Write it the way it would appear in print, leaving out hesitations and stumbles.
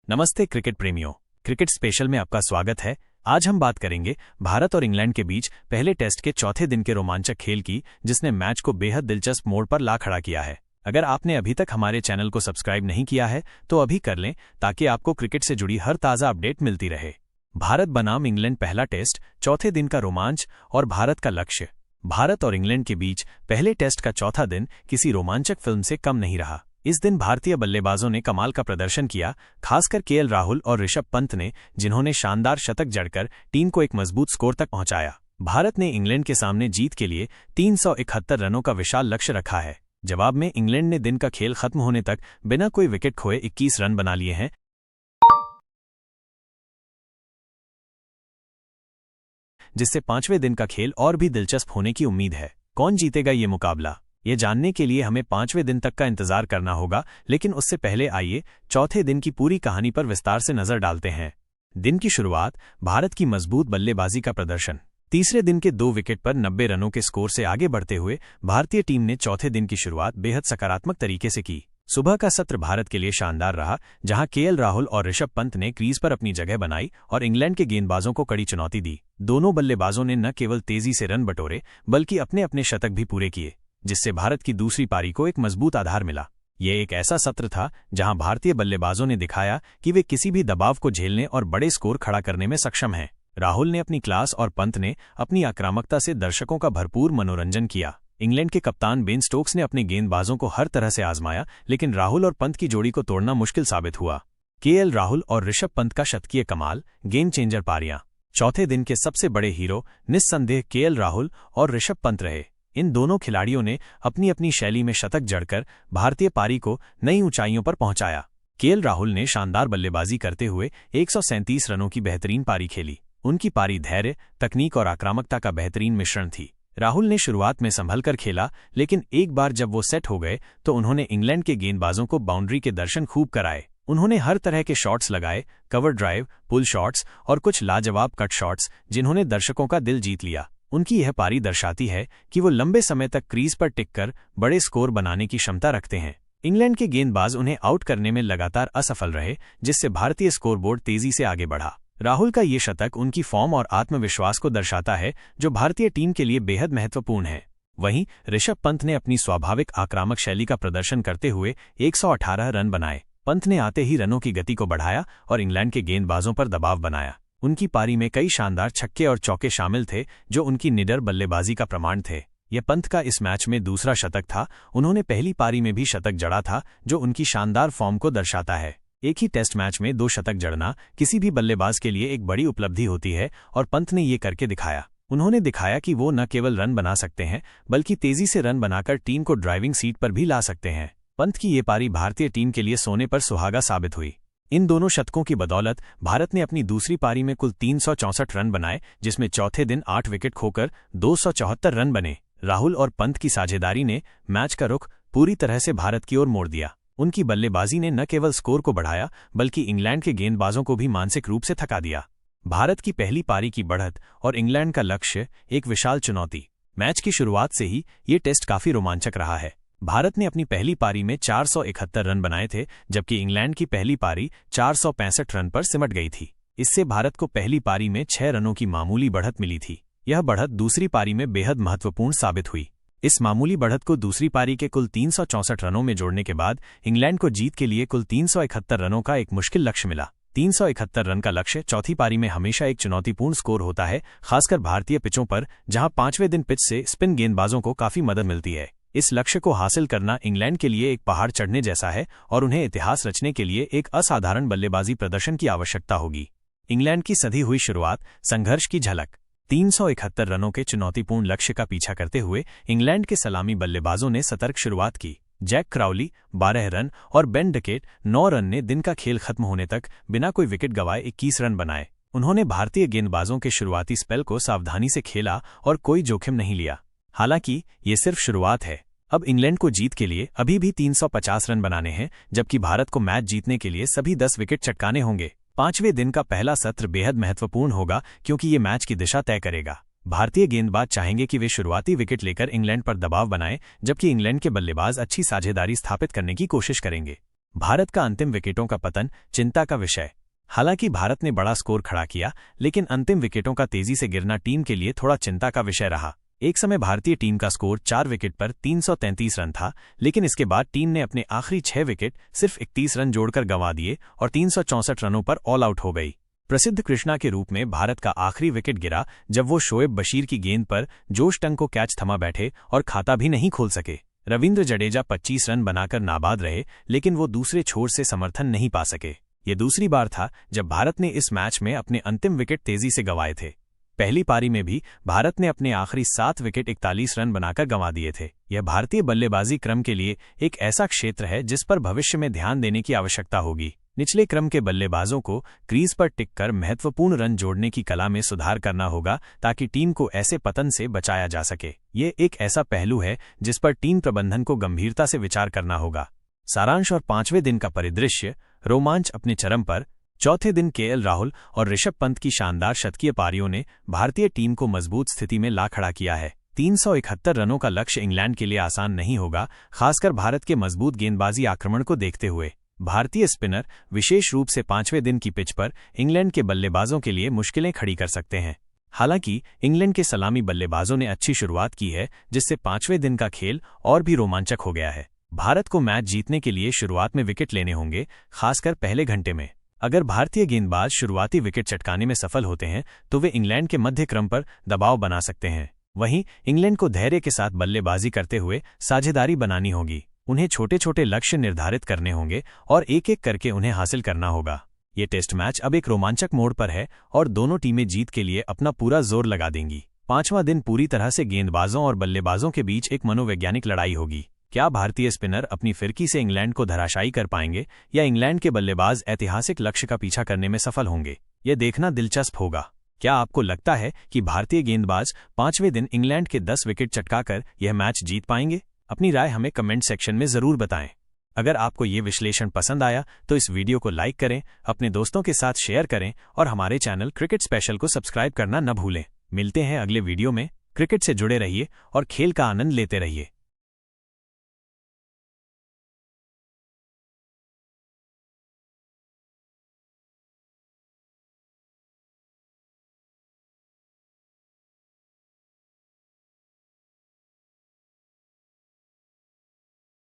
नमस्ते क्रिकेट प्रेमियों, cricket special में आपका स्वागत है। आज हम बात करेंगे भारत और इंग्लैंड के बीच पहले टेस्ट के चौथे दिन के रोमांचक खेल की, जिसने मैच को बेहद दिलचस्प मोड़ पर ला खड़ा किया है। अगर आपने अभी तक हमारे चैनल को सब्सक्राइब नहीं किया है तो अभी कर लें, ताकि आपको क्रिकेट से जुड़ी हर ताज़ा अपडेट मिलती रहे। भारत बनाम इंग्लैंड पहला टेस्ट, चौथे दिन का रोमांच और भारत का लक्ष्य। भारत और इंग्लैंड के बीच पहले टेस्ट का चौथा दिन किसी रोमांचक फिल्म से कम नहीं रहा। इस दिन भारतीय बल्लेबाजों ने कमाल का प्रदर्शन किया, खासकर केएल राहुल और ऋषभ पंत ने, जिन्होंने शानदार शतक जड़कर टीम को एक मजबूत स्कोर तक पहुंचाया। भारत ने इंग्लैंड के सामने जीत के लिए 371 रनों का विशाल लक्ष्य रखा है। जवाब में इंग्लैंड ने दिन का खेल खत्म होने तक बिना कोई विकेट खोए 21 रन बना लिए हैं, जिससे पांचवें दिन का खेल और भी दिलचस्प होने की उम्मीद है। कौन जीतेगा ये मुकाबला, ये जानने के लिए हमें पांचवें दिन तक का इंतजार करना होगा, लेकिन उससे पहले आइए चौथे दिन की पूरी कहानी पर विस्तार से नजर डालते हैं। दिन की शुरुआत, भारत की मजबूत बल्लेबाजी का प्रदर्शन। तीसरे दिन के 2 विकेट पर 90 रनों के स्कोर से आगे बढ़ते हुए भारतीय टीम ने चौथे दिन की शुरुआत बेहद सकारात्मक तरीके से की। सुबह का सत्र भारत के लिए शानदार रहा, जहां केएल राहुल और ऋषभ पंत ने क्रीज पर अपनी जगह बनाई और इंग्लैंड के गेंदबाजों को कड़ी चुनौती दी। दोनों बल्लेबाजों ने न केवल तेजी से रन बटोरे, बल्कि अपने अपने शतक भी पूरे किए, जिससे भारत की दूसरी पारी को एक मजबूत आधार मिला। यह एक ऐसा सत्र था जहां भारतीय बल्लेबाजों ने दिखाया कि वे किसी भी दबाव को झेलने और बड़े स्कोर खड़ा करने में सक्षम हैं। राहुल ने अपनी क्लास और पंत ने अपनी आक्रामकता से दर्शकों का भरपूर मनोरंजन किया। इंग्लैंड के कप्तान बेन स्टोक्स ने अपने गेंदबाजों को हर तरह से आजमाया, लेकिन राहुल और पंत की जोड़ी को तोड़ना मुश्किल साबित हुआ। केएल राहुल और ऋषभ पंत का शतकीय कमाल, गेम चेंजर पारियां। चौथे दिन के सबसे बड़े हीरो निस्संदेह केएल राहुल और ऋषभ पंत रहे। इन दोनों खिलाड़ियों ने अपनी अपनी शैली में शतक जड़कर भारतीय पारी को नई ऊंचाइयों पर पहुंचाया। केएल राहुल ने शानदार बल्लेबाजी करते हुए 137 रनों की बेहतरीन पारी खेली। उनकी पारी धैर्य, तकनीक और आक्रामकता का बेहतरीन मिश्रण थी। राहुल ने शुरुआत में संभलकर खेला, लेकिन एक बार जब वो सेट हो गए तो उन्होंने इंग्लैंड के गेंदबाजों को बाउंड्री के दर्शन खूब कराए। उन्होंने हर तरह के शॉट्स लगाए, कवर ड्राइव, पुल शॉट्स और कुछ लाजवाब कट शॉट्स, जिन्होंने दर्शकों का दिल जीत लिया। उनकी यह पारी दर्शाती है कि वो लंबे समय तक क्रीज पर टिककर बड़े स्कोर बनाने की क्षमता रखते हैं। इंग्लैंड के गेंदबाज उन्हें आउट करने में लगातार असफल रहे, जिससे भारतीय स्कोरबोर्ड तेजी से आगे बढ़ा। राहुल का ये शतक उनकी फॉर्म और आत्मविश्वास को दर्शाता है, जो भारतीय टीम के लिए बेहद महत्वपूर्ण है। वहीं ऋषभ पंत ने अपनी स्वाभाविक आक्रामक शैली का प्रदर्शन करते हुए 118 रन बनाए। पंत ने आते ही रनों की गति को बढ़ाया और इंग्लैंड के गेंदबाजों पर दबाव बनाया। उनकी पारी में कई शानदार छक्के और चौके शामिल थे, जो उनकी निडर बल्लेबाजी का प्रमाण थे। यह पंत का इस मैच में दूसरा शतक था। उन्होंने पहली पारी में भी शतक जड़ा था, जो उनकी शानदार फॉर्म को दर्शाता है। एक ही टेस्ट मैच में 2 शतक जड़ना किसी भी बल्लेबाज के लिए एक बड़ी उपलब्धि होती है, और पंत ने ये करके दिखाया। उन्होंने दिखाया कि वो न केवल रन बना सकते हैं, बल्कि तेजी से रन बनाकर टीम को ड्राइविंग सीट पर भी ला सकते हैं। पंत की ये पारी भारतीय टीम के लिए सोने पर सुहागा साबित हुई। इन दोनों शतकों की बदौलत भारत ने अपनी दूसरी पारी में कुल 364 रन बनाए, जिसमें चौथे दिन 8 विकेट खोकर 274 रन बने। राहुल और पंत की साझेदारी ने मैच का रुख पूरी तरह से भारत की ओर मोड़ दिया। उनकी बल्लेबाजी ने न केवल स्कोर को बढ़ाया, बल्कि इंग्लैंड के गेंदबाजों को भी मानसिक रूप से थका दिया। भारत की पहली पारी की बढ़त और इंग्लैंड का लक्ष्य एक विशाल चुनौती। मैच की शुरुआत से ही ये टेस्ट काफी रोमांचक रहा है। भारत ने अपनी पहली पारी में 471 रन बनाए थे, जबकि इंग्लैंड की पहली पारी 465 रन पर सिमट गई थी। इससे भारत को पहली पारी में 6 रनों की मामूली बढ़त मिली थी। यह बढ़त दूसरी पारी में बेहद महत्वपूर्ण साबित हुई। इस मामूली बढ़त को दूसरी पारी के कुल 364 रनों में जोड़ने के बाद इंग्लैंड को जीत के लिए कुल 371 रनों का एक मुश्किल लक्ष्य मिला। 371 रन का लक्ष्य चौथी पारी में हमेशा एक चुनौतीपूर्ण स्कोर होता है, खासकर भारतीय पिचों पर, जहां पांचवें दिन पिच से स्पिन गेंदबाजों को काफी मदद मिलती है। इस लक्ष्य को हासिल करना इंग्लैंड के लिए एक पहाड़ चढ़ने जैसा है, और उन्हें इतिहास रचने के लिए एक असाधारण बल्लेबाजी प्रदर्शन की आवश्यकता होगी। इंग्लैंड की सधी हुई शुरुआत, संघर्ष की झलक। 371 रनों के चुनौतीपूर्ण लक्ष्य का पीछा करते हुए इंग्लैंड के सलामी बल्लेबाजों ने सतर्क शुरुआत की। जैक क्राउली 12 रन और बेन डकेट 9 रन ने दिन का खेल खत्म होने तक बिना कोई विकेट गंवाए 21 रन बनाए। उन्होंने भारतीय गेंदबाजों के शुरुआती स्पेल को सावधानी से खेला और कोई जोखिम नहीं लिया। हालांकि ये सिर्फ शुरुआत है। अब इंग्लैंड को जीत के लिए अभी भी 350 रन बनाने हैं, जबकि भारत को मैच जीतने के लिए सभी 10 विकेट चटकाने होंगे। पांचवें दिन का पहला सत्र बेहद महत्वपूर्ण होगा, क्योंकि ये मैच की दिशा तय करेगा। भारतीय गेंदबाज चाहेंगे कि वे शुरुआती विकेट लेकर इंग्लैंड पर दबाव बनाएं, जबकि इंग्लैंड के बल्लेबाज अच्छी साझेदारी स्थापित करने की कोशिश करेंगे। भारत का अंतिम विकेटों का पतन चिंता का विषय। हालांकि भारत ने बड़ा स्कोर खड़ा किया, लेकिन अंतिम विकेटों का तेजी से गिरना टीम के लिए थोड़ा चिंता का विषय रहा। एक समय भारतीय टीम का स्कोर 4 विकेट पर 333 रन था, लेकिन इसके बाद टीम ने अपने आखिरी 6 विकेट सिर्फ 31 रन जोड़कर गंवा दिए और 364 रनों पर ऑल आउट हो गई। प्रसिद्ध कृष्णा के रूप में भारत का आखिरी विकेट गिरा जब वो शोएब बशीर की गेंद पर जोश टंग को कैच थमा बैठे और खाता भी नहीं खोल सके। रविंद्र जडेजा 25 रन बनाकर नाबाद रहे, लेकिन वो दूसरे छोर से समर्थन नहीं पा सके। ये दूसरी बार था जब भारत ने इस मैच में अपने अंतिम विकेट तेजी से गंवाए थे। पहली पारी में भी भारत ने अपने आखिरी 7 विकेट 41 रन बनाकर गंवा दिए थे। यह भारतीय बल्लेबाजी क्रम के लिए एक ऐसा क्षेत्र है जिस पर भविष्य में ध्यान देने की आवश्यकता होगी। निचले क्रम के बल्लेबाजों को क्रीज पर टिककर महत्वपूर्ण रन जोड़ने की कला में सुधार करना होगा ताकि टीम को ऐसे पतन से बचाया जा सके। ये एक ऐसा पहलू है जिस पर टीम प्रबंधन को गंभीरता से विचार करना होगा। सारांश और 5वें दिन का परिदृश्य। रोमांच अपने चरम पर। चौथे दिन केएल राहुल और ऋषभ पंत की शानदार शतकीय पारियों ने भारतीय टीम को मजबूत स्थिति में ला खड़ा किया है। 371 रनों का लक्ष्य इंग्लैंड के लिए आसान नहीं होगा, खासकर भारत के मजबूत गेंदबाजी आक्रमण को देखते हुए। भारतीय स्पिनर विशेष रूप से 5वें दिन की पिच पर इंग्लैंड के बल्लेबाजों के लिए मुश्किलें खड़ी कर सकते हैं। हालांकि इंग्लैंड के सलामी बल्लेबाजों ने अच्छी शुरुआत की है, जिससे 5वें दिन का खेल और भी रोमांचक हो गया है। भारत को मैच जीतने के लिए शुरुआत में विकेट लेने होंगे, खासकर पहले घंटे में। अगर भारतीय गेंदबाज शुरुआती विकेट चटकाने में सफल होते हैं तो वे इंग्लैंड के मध्य क्रम पर दबाव बना सकते हैं। वहीं इंग्लैंड को धैर्य के साथ बल्लेबाजी करते हुए साझेदारी बनानी होगी। उन्हें छोटे छोटे लक्ष्य निर्धारित करने होंगे और एक एक करके उन्हें हासिल करना होगा। ये टेस्ट मैच अब एक रोमांचक मोड़ पर है और दोनों टीमें जीत के लिए अपना पूरा जोर लगा देंगी। 5वां दिन पूरी तरह से गेंदबाजों और बल्लेबाजों के बीच एक मनोवैज्ञानिक लड़ाई होगी। क्या भारतीय स्पिनर अपनी फिरकी से इंग्लैंड को धराशायी कर पाएंगे या इंग्लैंड के बल्लेबाज ऐतिहासिक लक्ष्य का पीछा करने में सफल होंगे? यह देखना दिलचस्प होगा। क्या आपको लगता है कि भारतीय गेंदबाज 5वें दिन इंग्लैंड के 10 विकेट चटकाकर यह मैच जीत पाएंगे? अपनी राय हमें कमेंट सेक्शन में जरूर बताएं। अगर आपको ये विश्लेषण पसंद आया तो इस वीडियो को लाइक करें, अपने दोस्तों के साथ शेयर करें और हमारे चैनल क्रिकेट स्पेशल को सब्सक्राइब करना न भूलें। मिलते हैं अगले वीडियो में। क्रिकेट से जुड़े रहिए और खेल का आनंद लेते रहिए।